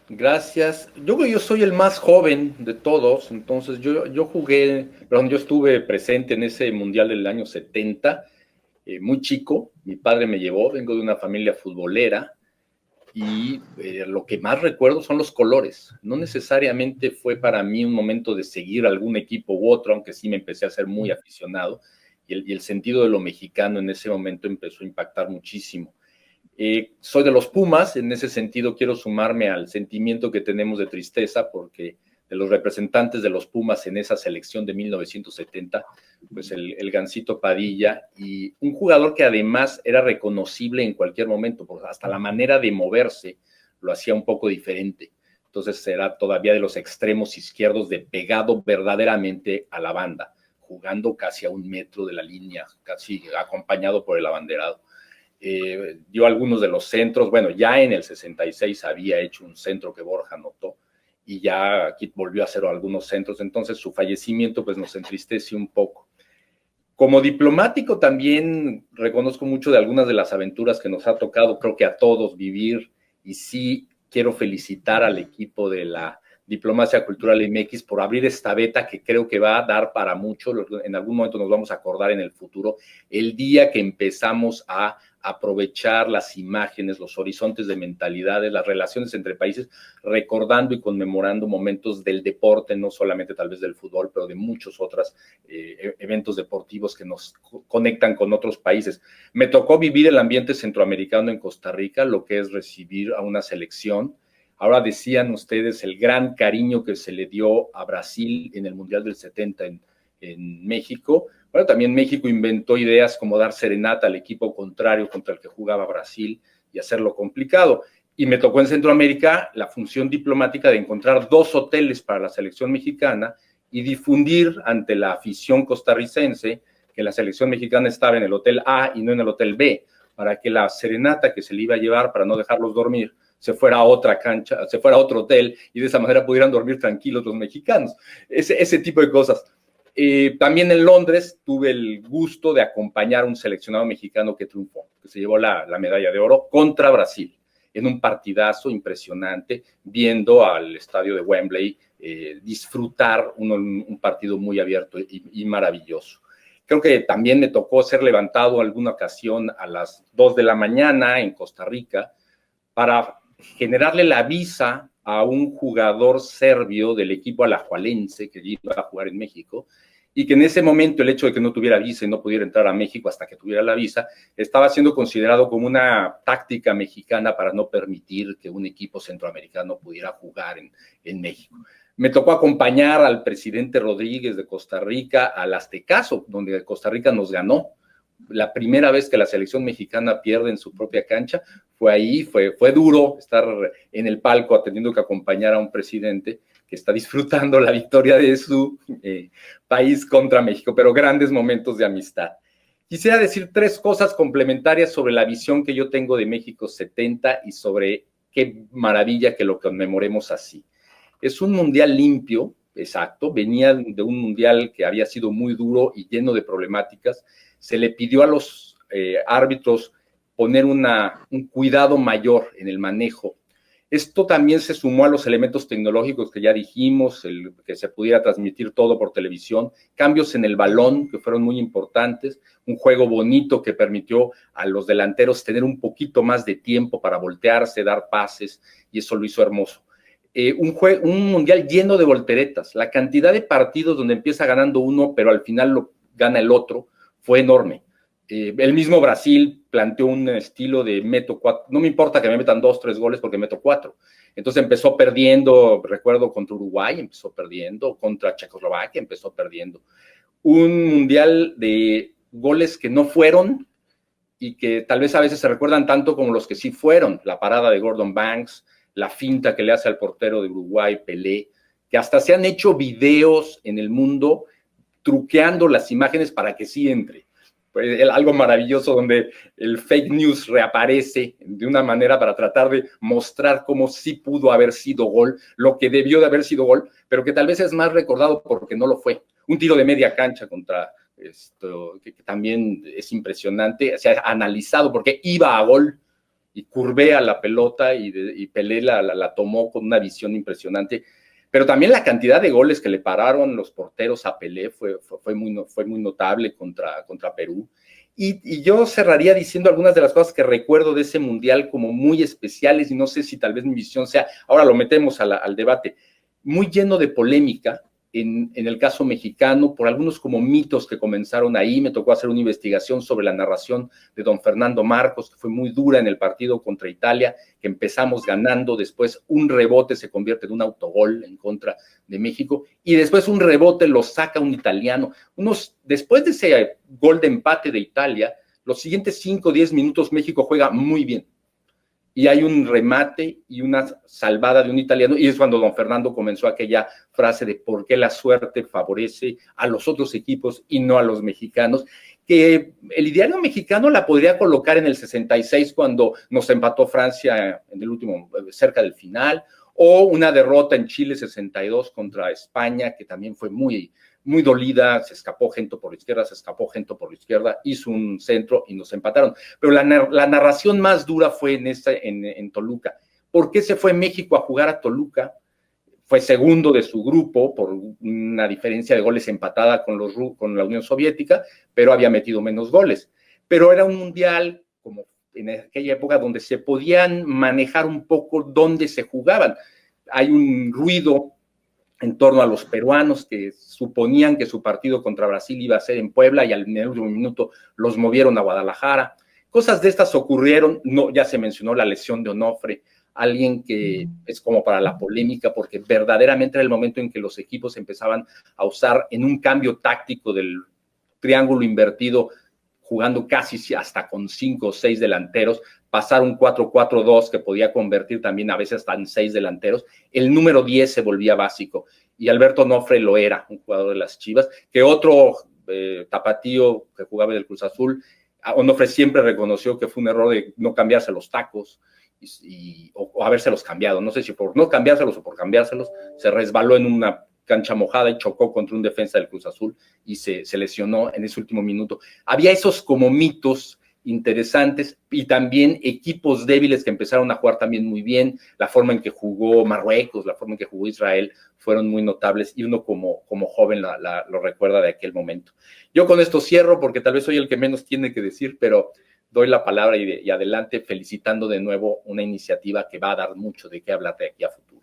Gracias. Yo creo que yo soy el más joven de todos, entonces yo estuve presente en ese Mundial del año 70, muy chico, mi padre me llevó, vengo de una familia futbolera y lo que más recuerdo son los colores. No necesariamente fue para mí un momento de seguir algún equipo u otro, aunque sí me empecé a ser muy aficionado y el sentido de lo mexicano en ese momento empezó a impactar muchísimo. Soy de los Pumas, en ese sentido quiero sumarme al sentimiento que tenemos de tristeza porque de los representantes de los Pumas en esa selección de 1970, pues el Gansito Padilla y un jugador que además era reconocible en cualquier momento, porque hasta la manera de moverse lo hacía un poco diferente. Entonces era todavía de los extremos izquierdos de pegado verdaderamente a la banda, jugando casi a 1 metro de la línea, casi acompañado por el abanderado. Dio algunos de los centros, bueno, ya en el 66 había hecho un centro que Borja anotó y ya aquí volvió a hacer algunos centros, entonces su fallecimiento pues nos entristece un poco. Como diplomático también reconozco mucho de algunas de las aventuras que nos ha tocado, creo que a todos vivir, y sí quiero felicitar al equipo de la Diplomacia Cultural MX por abrir esta beta que creo que va a dar para mucho. En algún momento nos vamos a acordar en el futuro, el día que empezamos a aprovechar las imágenes, los horizontes de mentalidades, las relaciones entre países, recordando y conmemorando momentos del deporte, no solamente tal vez del fútbol, pero de muchos otros eventos deportivos que nos conectan con otros países. Me tocó vivir el ambiente centroamericano en Costa Rica, lo que es recibir a una selección. Ahora decían ustedes el gran cariño que se le dio a Brasil en el Mundial del 70 en México. Bueno, también México inventó ideas como dar serenata al equipo contrario contra el que jugaba Brasil y hacerlo complicado. Y me tocó en Centroamérica la función diplomática de encontrar 2 hoteles para la selección mexicana y difundir ante la afición costarricense que la selección mexicana estaba en el hotel A y no en el hotel B, para que la serenata que se le iba a llevar para no dejarlos dormir se fuera a otra cancha, se fuera a otro hotel y de esa manera pudieran dormir tranquilos los mexicanos. Ese tipo de cosas. También en Londres tuve el gusto de acompañar a un seleccionado mexicano que triunfó, que se llevó la medalla de oro contra Brasil, en un partidazo impresionante, viendo al estadio de Wembley disfrutar un partido muy abierto y maravilloso. Creo que también me tocó ser levantado alguna ocasión a las 2 de la mañana en Costa Rica para generarle la visa a un jugador serbio del equipo alajuelense que iba a jugar en México, y que en ese momento el hecho de que no tuviera visa y no pudiera entrar a México hasta que tuviera la visa, estaba siendo considerado como una táctica mexicana para no permitir que un equipo centroamericano pudiera jugar en México. Me tocó acompañar al presidente Rodríguez de Costa Rica al Aztecaso, donde Costa Rica nos ganó. La primera vez que la selección mexicana pierde en su propia cancha, fue ahí, fue duro estar en el palco teniendo que acompañar a un presidente que está disfrutando la victoria de su país contra México, pero grandes momentos de amistad. Quisiera decir 3 cosas complementarias sobre la visión que yo tengo de México 70 y sobre qué maravilla que lo conmemoremos así. Es un mundial limpio, exacto, venía de un mundial que había sido muy duro y lleno de problemáticas. Se le pidió a los árbitros poner un cuidado mayor en el manejo. Esto también se sumó a los elementos tecnológicos que ya dijimos, que se pudiera transmitir todo por televisión, cambios en el balón que fueron muy importantes, un juego bonito que permitió a los delanteros tener un poquito más de tiempo para voltearse, dar pases, y eso lo hizo hermoso. Un mundial lleno de volteretas, la cantidad de partidos donde empieza ganando uno, pero al final lo gana el otro, fue enorme. El mismo Brasil planteó un estilo de meto 4, no me importa que me metan 2, 3 goles porque meto 4. Entonces empezó perdiendo, recuerdo contra Uruguay, empezó perdiendo, contra Checoslovaquia empezó perdiendo. Un mundial de goles que no fueron y que tal vez a veces se recuerdan tanto como los que sí fueron, la parada de Gordon Banks, la finta que le hace al portero de Uruguay, Pelé, que hasta se han hecho videos en el mundo truqueando las imágenes para que sí entre. Pues, algo maravilloso donde el fake news reaparece de una manera para tratar de mostrar cómo sí pudo haber sido gol, lo que debió de haber sido gol, pero que tal vez es más recordado porque no lo fue. un tiro de media cancha contra esto, que también es impresionante, se ha analizado porque iba a gol y curvea la pelota y Pelé la tomó con una visión impresionante. Pero también la cantidad de goles que le pararon los porteros a Pelé fue muy notable contra Perú. Y yo cerraría diciendo algunas de las cosas que recuerdo de ese mundial como muy especiales, y no sé si tal vez mi visión sea, ahora lo metemos al debate, muy lleno de polémica en el caso mexicano, por algunos como mitos que comenzaron ahí. Me tocó hacer una investigación sobre la narración de don Fernando Marcos, que fue muy dura en el partido contra Italia, que empezamos ganando, después un rebote se convierte en un autogol en contra de México, y después un rebote lo saca un italiano. Después de ese gol de empate de Italia, los siguientes 5 o 10 minutos México juega muy bien, y hay un remate y una salvada de un italiano, y es cuando don Fernando comenzó aquella frase de por qué la suerte favorece a los otros equipos y no a los mexicanos, que el ideario mexicano la podría colocar en el 66 cuando nos empató Francia en el último, cerca del final, o una derrota en Chile 62 contra España, que también fue muy dolida, se escapó Gento por la izquierda, hizo un centro y nos empataron. Pero la narración más dura fue en Toluca. ¿Por qué se fue México a jugar a Toluca? Fue segundo de su grupo por una diferencia de goles empatada con la Unión Soviética, pero había metido menos goles. Pero era un mundial, como en aquella época, donde se podían manejar un poco dónde se jugaban. Hay un ruido en torno a los peruanos que suponían que su partido contra Brasil iba a ser en Puebla, y en el último minuto los movieron a Guadalajara. Cosas de estas ocurrieron. No, ya se mencionó la lesión de Onofre, alguien que es como para la polémica, porque verdaderamente era el momento en que los equipos empezaban a usar en un cambio táctico del triángulo invertido, jugando casi hasta con 5 o 6 delanteros, pasar un 4-4-2 que podía convertir también a veces hasta en 6 delanteros. El número 10 se volvía básico, y Alberto Onofre lo era, un jugador de las Chivas, que otro tapatío que jugaba del Cruz Azul. Onofre siempre reconoció que fue un error de no cambiarse los tacos o habérselos cambiado. No sé si por no cambiárselos o por cambiárselos, se resbaló en una cancha mojada y chocó contra un defensa del Cruz Azul y se lesionó en ese último minuto. Había esos como mitos interesantes, y también equipos débiles que empezaron a jugar también muy bien. La forma en que jugó Marruecos, la forma en que jugó Israel fueron muy notables, y uno como joven lo recuerda de aquel momento. Yo con esto cierro porque tal vez soy el que menos tiene que decir, pero doy la palabra y adelante, felicitando de nuevo una iniciativa que va a dar mucho de qué hablar de aquí a futuro.